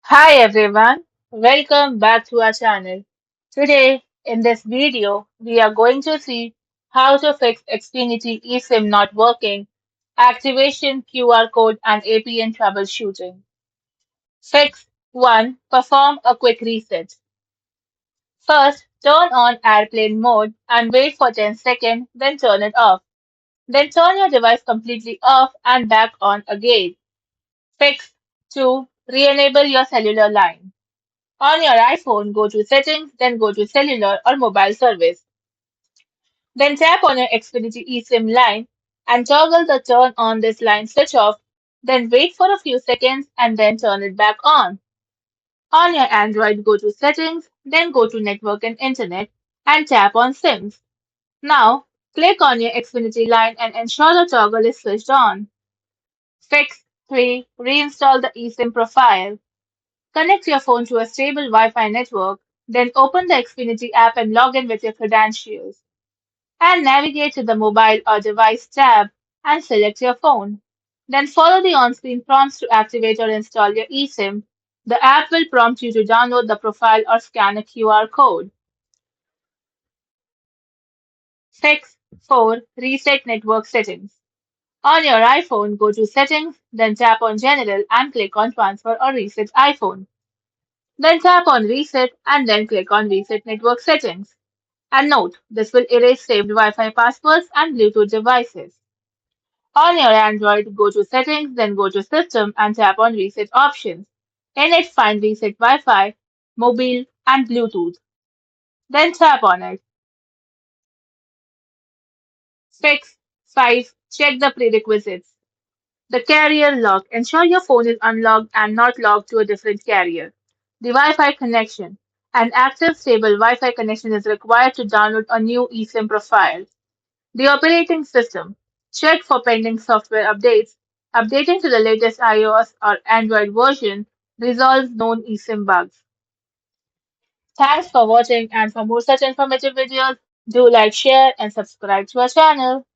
Hi everyone, welcome back to our channel. Today, in this video, we are going to see how to fix Xfinity eSIM not working, activation QR code and APN troubleshooting. Fix 1. Perform a quick reset. First, turn on airplane mode and wait for 10 seconds, then turn it off. Then turn your device completely off and back on again. Fix 2. Re-enable your cellular line. On your iPhone, go to Settings, then go to Cellular or Mobile Service. Then tap on your Xfinity eSIM line and toggle the Turn on this line switch off. Then wait for a few seconds and then turn it back on. On your Android, go to Settings, then go to Network and Internet and tap on SIMs. Now, click on your Xfinity line and ensure the toggle is switched on. Fix 3. Reinstall the eSIM profile. Connect your phone to a stable Wi-Fi network, then open the Xfinity app and log in with your credentials. And navigate to the Mobile or Device tab and select your phone. Then follow the on-screen prompts to activate or install your eSIM. The app will prompt you to download the profile or scan a QR code. Fix 4. Reset network settings. On your iPhone, go to Settings, then tap on General and click on Transfer or Reset iPhone. Then tap on Reset and then click on Reset Network Settings. And note, this will erase saved Wi-Fi passwords and Bluetooth devices. On your Android, go to Settings, then go to System and tap on Reset Options. In it, find Reset Wi-Fi, Mobile, and Bluetooth. Then tap on it. Fix 5. Check the prerequisites. The carrier lock. Ensure your phone is unlocked and not logged to a different carrier. The Wi-Fi connection. An active stable Wi-Fi connection is required to download a new eSIM profile. The operating system. Check for pending software updates. Updating to the latest iOS or Android version resolves known eSIM bugs. Thanks for watching, and for more such informative videos, do like, share and subscribe to our channel.